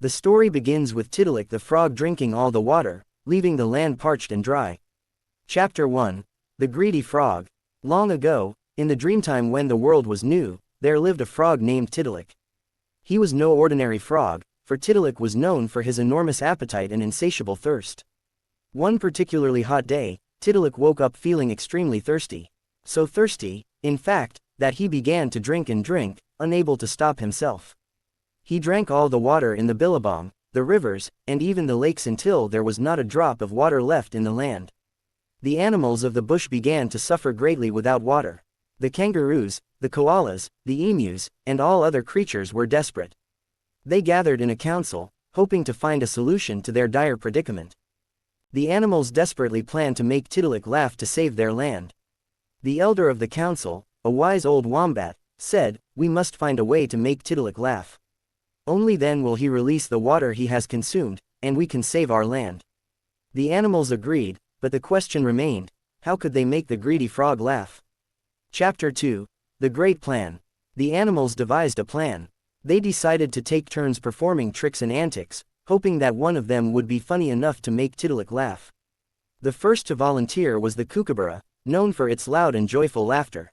The story begins with Tiddalik the Frog drinking all the water, leaving the land parched and dry. Chapter 1. The Greedy Frog. Long ago, in the dreamtime when the world was new, there lived a frog named Tiddalik. He was no ordinary frog, for Tiddalik was known for his enormous appetite and insatiable thirst. One particularly hot day, Tiddalik woke up feeling extremely thirsty. So thirsty, in fact, that he began to drink and drink, unable to stop himself. He drank all the water in the billabong, the rivers, and even the lakes until there was not a drop of water left in the land. The animals of the bush began to suffer greatly without water. The kangaroos, the koalas, the emus, and all other creatures were desperate. They gathered in a council, hoping to find a solution to their dire predicament. The animals desperately planned to make Tiddalik laugh to save their land. The elder of the council, a wise old wombat, said, "We must find a way to make Tiddalik laugh. Only then will he release the water he has consumed, and we can save our land." The animals agreed, but the question remained, how could they make the greedy frog laugh? Chapter 2. The Great Plan. The animals devised a plan. They decided to take turns performing tricks and antics, hoping that one of them would be funny enough to make Tiddalik laugh. The first to volunteer was the kookaburra, known for its loud and joyful laughter.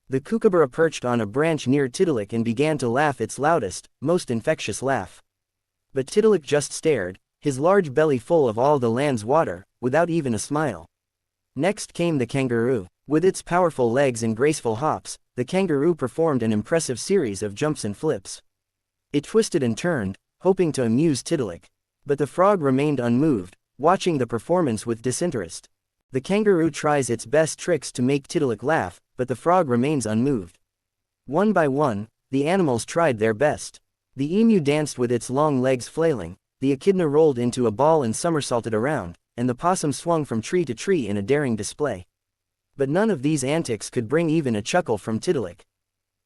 The kookaburra perched on a branch near Tiddalik and began to laugh its loudest, most infectious laugh. But Tiddalik just stared, his large belly full of all the land's water, without even a smile. Next came the kangaroo. With its powerful legs and graceful hops, the kangaroo performed an impressive series of jumps and flips. It twisted and turned, hoping to amuse Tiddalik. But the frog remained unmoved, watching the performance with disinterest. The kangaroo tries its best tricks to make Tiddalik laugh, but the frog remains unmoved. One by one, the animals tried their best. The emu danced with its long legs flailing, the echidna rolled into a ball and somersaulted around, and the possum swung from tree to tree in a daring display. But none of these antics could bring even a chuckle from Tiddalik.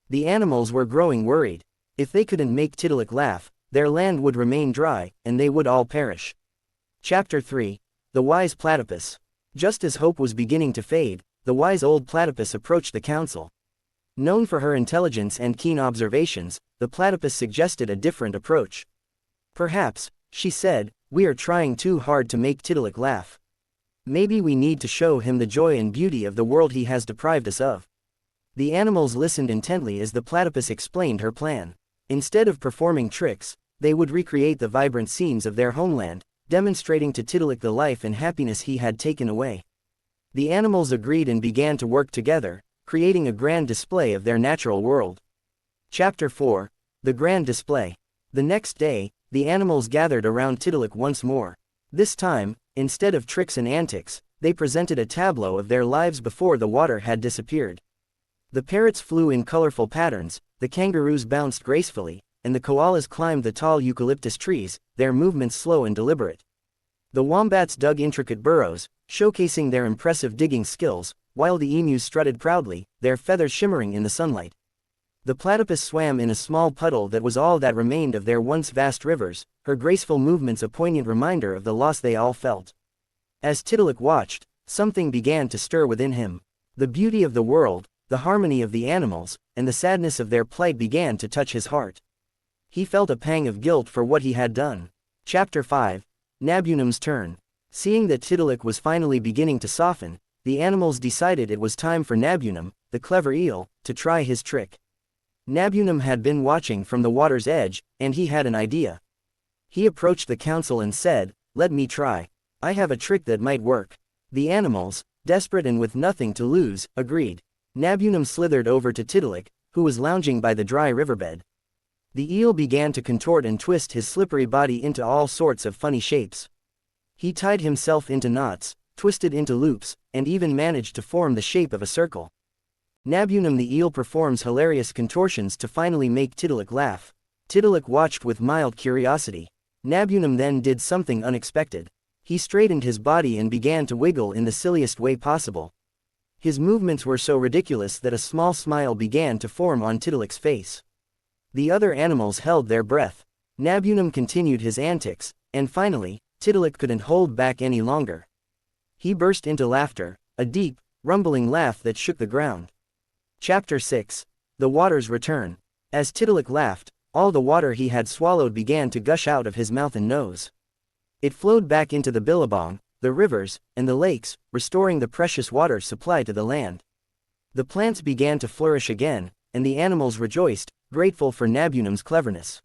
The animals were growing worried. If they couldn't make Tiddalik laugh, their land would remain dry, and they would all perish. Chapter 3. The Wise Platypus. Just as hope was beginning to fade, the wise old platypus approached the council. Known for her intelligence and keen observations, the platypus suggested a different approach. "Perhaps," she said, "we are trying too hard to make Tiddalik laugh. Maybe we need to show him the joy and beauty of the world he has deprived us of." The animals listened intently as the platypus explained her plan. Instead of performing tricks, they would recreate the vibrant scenes of their homeland, demonstrating to Tiddalik the life and happiness he had taken away. The animals agreed and began to work together, creating a grand display of their natural world. Chapter 4. The Grand Display. The next day, the animals gathered around Tiddalik once more. This time, instead of tricks and antics, they presented a tableau of their lives before the water had disappeared. The parrots flew in colorful patterns, the kangaroos bounced gracefully, and the koalas climbed the tall eucalyptus trees, their movements slow and deliberate. The wombats dug intricate burrows, showcasing their impressive digging skills, while the emus strutted proudly, their feathers shimmering in the sunlight. The platypus swam in a small puddle that was all that remained of their once vast rivers, her graceful movements a poignant reminder of the loss they all felt. As Tiddalik watched, something began to stir within him. The beauty of the world, the harmony of the animals, and the sadness of their plight began to touch his heart. He felt a pang of guilt for what he had done. Chapter 5. Nabunum's Turn. Seeing that Tiddalik was finally beginning to soften, the animals decided it was time for Nabunum, the clever eel, to try his trick. Nabunum had been watching from the water's edge, and he had an idea. He approached the council and said, "Let me try. I have a trick that might work." The animals, desperate and with nothing to lose, agreed. Nabunum slithered over to Tiddalik, who was lounging by the dry riverbed. The eel began to contort and twist his slippery body into all sorts of funny shapes. He tied himself into knots, twisted into loops, and even managed to form the shape of a circle. Nabunum the eel performs hilarious contortions to finally make Tiddalik laugh. Tiddalik watched with mild curiosity. Nabunum then did something unexpected. He straightened his body and began to wiggle in the silliest way possible. His movements were so ridiculous that a small smile began to form on Tiddalik's face. The other animals held their breath. Nabunum continued his antics, and finally, Tiddalik couldn't hold back any longer. He burst into laughter, a deep, rumbling laugh that shook the ground. Chapter 6. The Water's Return. As Tiddalik laughed, all the water he had swallowed began to gush out of his mouth and nose. It flowed back into the billabong, the rivers, and the lakes, restoring the precious water supply to the land. The plants began to flourish again, and the animals rejoiced, grateful for Nabunum's cleverness.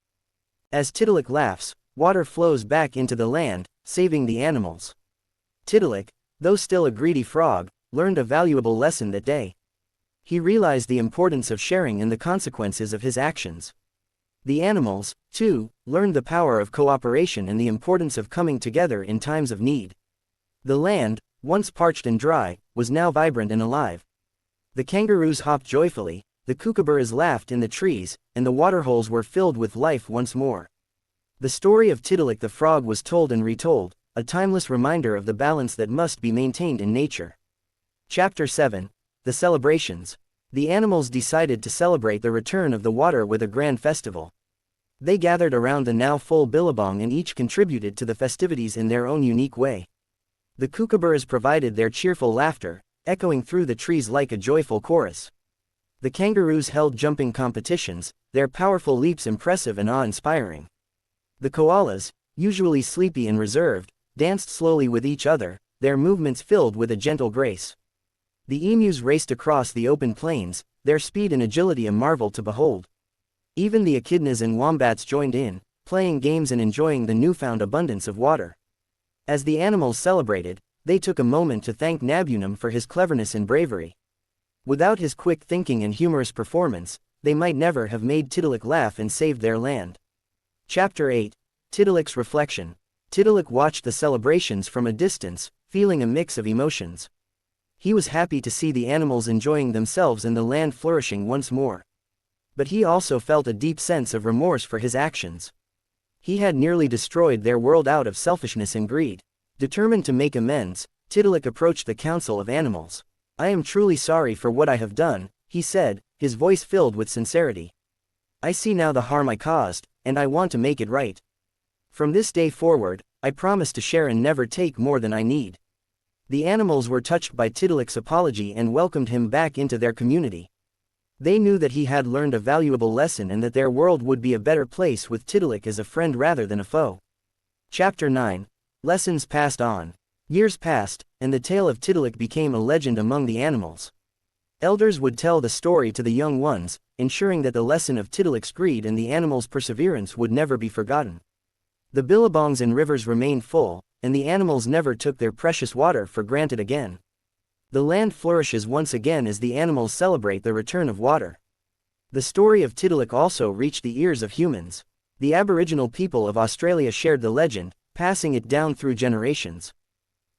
As Tiddalik laughs, water flows back into the land, saving the animals. Tiddalik, though still a greedy frog, learned a valuable lesson that day. He realized the importance of sharing and the consequences of his actions. The animals, too, learned the power of cooperation and the importance of coming together in times of need. The land, once parched and dry, was now vibrant and alive. The kangaroos hopped joyfully, the kookaburras laughed in the trees, and the waterholes were filled with life once more. The story of Tiddalik the Frog was told and retold, a timeless reminder of the balance that must be maintained in nature. Chapter 7. The Celebrations. The animals decided to celebrate the return of the water with a grand festival. They gathered around the now full billabong and each contributed to the festivities in their own unique way. The kookaburras provided their cheerful laughter, echoing through the trees like a joyful chorus. The kangaroos held jumping competitions, their powerful leaps impressive and awe-inspiring. The koalas, usually sleepy and reserved, danced slowly with each other, their movements filled with a gentle grace. The emus raced across the open plains, their speed and agility a marvel to behold. Even the echidnas and wombats joined in, playing games and enjoying the newfound abundance of water. As the animals celebrated, they took a moment to thank Nabunum for his cleverness and bravery. Without his quick thinking and humorous performance, they might never have made Tiddalik laugh and saved their land. Chapter 8. Tiddalik's Reflection. Tiddalik watched the celebrations from a distance, feeling a mix of emotions. He was happy to see the animals enjoying themselves and the land flourishing once more. But he also felt a deep sense of remorse for his actions. He had nearly destroyed their world out of selfishness and greed. Determined to make amends, Tiddalik approached the Council of Animals. "I am truly sorry for what I have done," he said, his voice filled with sincerity. "I see now the harm I caused, and I want to make it right. From this day forward, I promise to share and never take more than I need." The animals were touched by Tiddalik's apology and welcomed him back into their community. They knew that he had learned a valuable lesson and that their world would be a better place with Tiddalik as a friend rather than a foe. Chapter 9. Lessons passed on. Years passed, and the tale of Tiddalik became a legend among the animals. Elders would tell the story to the young ones, ensuring that the lesson of Tiddalik's greed and the animals' perseverance would never be forgotten. The billabongs and rivers remained full, and the animals never took their precious water for granted again. The land flourishes once again as the animals celebrate the return of water. The story of Tiddalik also reached the ears of humans. The Aboriginal people of Australia shared the legend, passing it down through generations.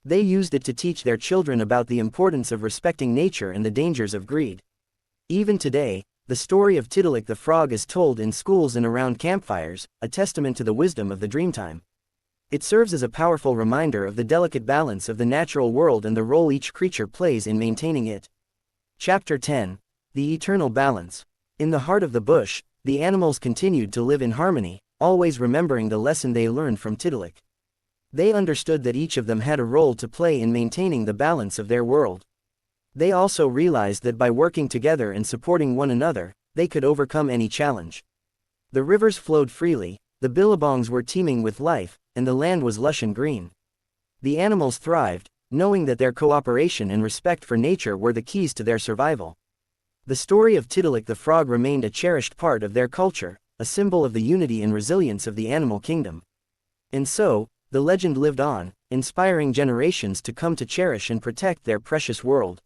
They used it to teach their children about the importance of respecting nature and the dangers of greed. Even today, the story of Tiddalik the Frog is told in schools and around campfires, a testament to the wisdom of the Dreamtime. It serves as a powerful reminder of the delicate balance of the natural world and the role each creature plays in maintaining it. Chapter 10. The Eternal Balance. In the heart of the bush, the animals continued to live in harmony, always remembering the lesson they learned from Tiddalik. They understood that each of them had a role to play in maintaining the balance of their world. They also realized that by working together and supporting one another, they could overcome any challenge. The rivers flowed freely, the billabongs were teeming with life, and the land was lush and green. The animals thrived, knowing that their cooperation and respect for nature were the keys to their survival. The story of Tiddalik the Frog remained a cherished part of their culture, a symbol of the unity and resilience of the animal kingdom. And so, the legend lived on, inspiring generations to come to cherish and protect their precious world.